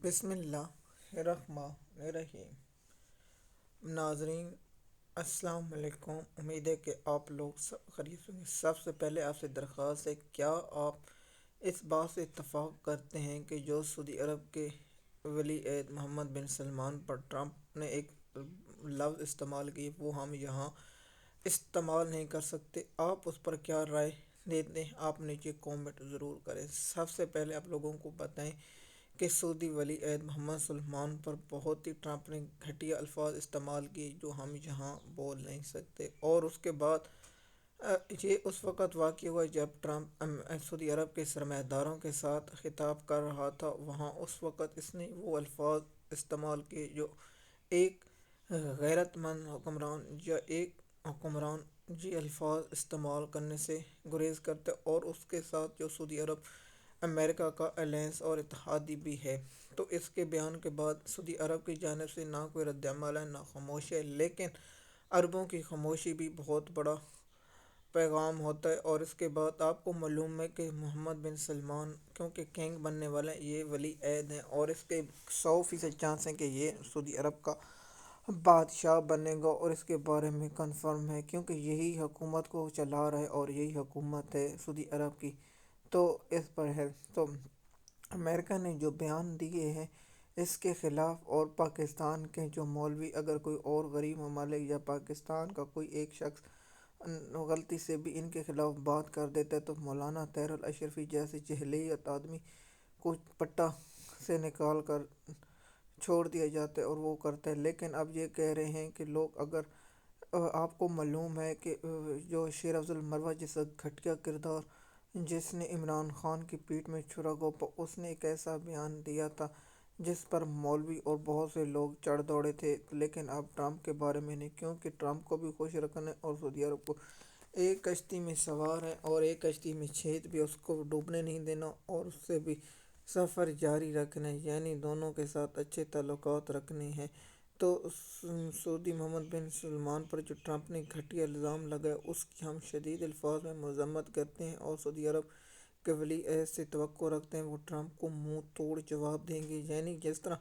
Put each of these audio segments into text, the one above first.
بسم اللہ الرحمن الرحیم۔ ناظرین السلام علیکم، امید ہے کہ آپ لوگ سب خیریت ہوں گے۔ سب سے پہلے آپ سے درخواست ہے، کیا آپ اس بات سے اتفاق کرتے ہیں کہ جو سعودی عرب کے ولی عہد محمد بن سلمان پر ٹرمپ نے ایک لفظ استعمال کی وہ ہم یہاں استعمال نہیں کر سکتے؟ آپ اس پر کیا رائے دیتے ہیں؟ آپ نیچے کومنٹ ضرور کریں۔ سب سے پہلے آپ لوگوں کو بتائیں کہ سعودی ولی عہد محمد سلمان پر بہت ہی ٹرمپ نے گھٹیا الفاظ استعمال کیے جو ہم یہاں بول نہیں سکتے، اور اس کے بعد یہ اس وقت واقع ہوا جب ٹرمپ سعودی عرب کے سرمایہ داروں کے ساتھ خطاب کر رہا تھا۔ وہاں اس وقت اس نے وہ الفاظ استعمال کیے جو ایک غیرت مند حکمران یا ایک حکمران یہ الفاظ استعمال کرنے سے گریز کرتے، اور اس کے ساتھ جو سعودی عرب امریکہ کا الائنس اور اتحادی بھی ہے۔ تو اس کے بیان کے بعد سعودی عرب کی جانب سے نہ کوئی رد عمل ہے نہ خاموشی ہے، لیکن عربوں کی خاموشی بھی بہت بڑا پیغام ہوتا ہے۔ اور اس کے بعد آپ کو معلوم ہے کہ محمد بن سلمان کیونکہ کنگ بننے والے ہیں، یہ ولی عہد ہیں، اور اس کے 100% چانس ہیں کہ یہ سعودی عرب کا بادشاہ بنے گا، اور اس کے بارے میں کنفرم ہے کیونکہ یہی حکومت کو چلا رہا ہے اور یہی حکومت ہے سعودی عرب کی۔ تو اس پر ہے تو امریکہ نے جو بیان دیے ہیں اس کے خلاف، اور پاکستان کے جو مولوی اگر کوئی اور غریب ممالک یا پاکستان کا کوئی ایک شخص غلطی سے بھی ان کے خلاف بات کر دیتا ہے تو مولانا طاہر الاشرفی جیسے جہلیت آدمی کو پٹا سے نکال کر چھوڑ دیا جاتا ہے اور وہ کرتا ہے۔ لیکن اب یہ کہہ رہے ہیں کہ لوگ اگر آپ کو معلوم ہے کہ جو شیر افضل مروہ جیسا گھٹیا کردار جس نے عمران خان کی پیٹھ میں چھرا گھونپا، اس نے ایک ایسا بیان دیا تھا جس پر مولوی اور بہت سے لوگ چڑھ دوڑے تھے۔ لیکن اب ٹرمپ کے بارے میں نہیں، کیونکہ ٹرمپ کو بھی خوش رکھنا ہے اور سعودی عرب کو ایک کشتی میں سوار ہے اور ایک کشتی میں چھیت بھی، اس کو ڈوبنے نہیں دینا اور اس سے بھی سفر جاری رکھنا ہے، یعنی دونوں کے ساتھ اچھے تعلقات رکھنے ہیں۔ تو سعودی محمد بن سلمان پر جو ٹرمپ نے گھٹیا الزام لگایا اس کی ہم شدید الفاظ میں مذمت کرتے ہیں، اور سعودی عرب کے ولی عہد سے توقع رکھتے ہیں وہ ٹرمپ کو منہ توڑ جواب دیں گے، یعنی جس طرح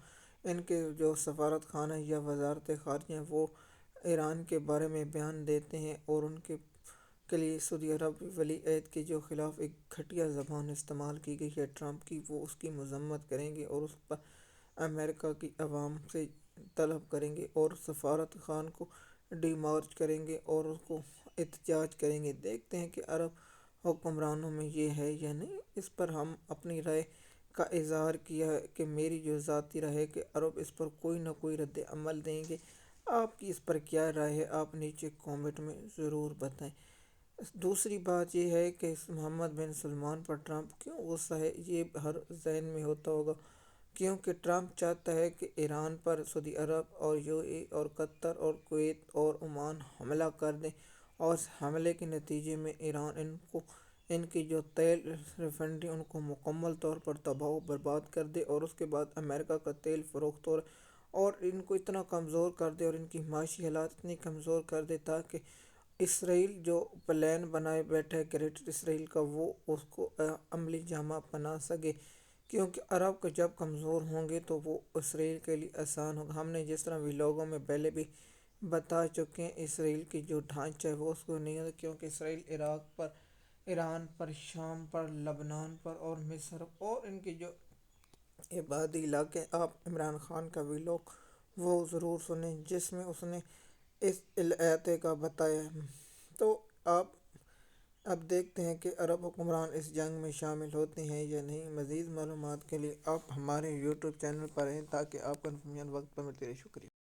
ان کے جو سفارت خانہ یا وزارت خارجہ ہیں وہ ایران کے بارے میں بیان دیتے ہیں اور ان کے لیے سعودی عرب ولی عہد کے جو خلاف ایک گھٹیا زبان استعمال کی گئی ہے ٹرمپ کی، وہ اس کی مذمت کریں گے اور اس پر امریکہ کی عوام سے طلب کریں گے اور سفارت خان کو ڈی مارچ کریں گے اور اس کو احتجاج کریں گے۔ دیکھتے ہیں کہ عرب حکمرانوں میں یہ ہے یا نہیں۔ اس پر ہم اپنی رائے کا اظہار کیا ہے کہ میری جو ذاتی رائے ہے کہ عرب اس پر کوئی نہ کوئی رد عمل دیں گے۔ آپ کی اس پر کیا رائے ہے؟ آپ نیچے کومنٹ میں ضرور بتائیں۔ دوسری بات یہ ہے کہ محمد بن سلمان پر ٹرمپ کیوں غصہ ہے، یہ ہر ذہن میں ہوتا ہوگا، کیونکہ ٹرمپ چاہتا ہے کہ ایران پر سعودی عرب اور یو اے ای اور قطر اور کویت اور عمان حملہ کر دیں، اور اس حملے کے نتیجے میں ایران ان کی جو تیل ریفائنری ان کو مکمل طور پر تباہ و برباد کر دے، اور اس کے بعد امریکہ کا تیل فروخت اور ان کو اتنا کمزور کر دے اور ان کی معاشی حالات اتنی کمزور کر دے تاکہ اسرائیل جو پلان بنائے بیٹھا ہے گریٹر اسرائیل کا وہ اس کو عملی جامہ بنا سکے، کیونکہ عرب کو جب کمزور ہوں گے تو وہ اسرائیل کے لیے آسان ہوگا۔ ہم نے جس طرح ویلاگوں میں پہلے بھی بتا چکے ہیں، اسرائیل کی جو ڈھانچہ ہے وہ اس کو نہیں ہوتا، کیونکہ اسرائیل عراق پر، ایران پر، شام پر، لبنان پر اور مصر اور ان کے جو عبادی علاقے، آپ عمران خان کا ویلاگ وہ ضرور سنیں جس میں اس نے اس احاطے کا بتایا ہے۔ تو آپ اب دیکھتے ہیں کہ عرب حکمران اس جنگ میں شامل ہوتے ہیں یا نہیں۔ مزید معلومات کے لیے آپ ہمارے یوٹیوب چینل پر ہیں تاکہ آپ کا انفارمیشن وقت پر ملتی رہے۔ شکریہ۔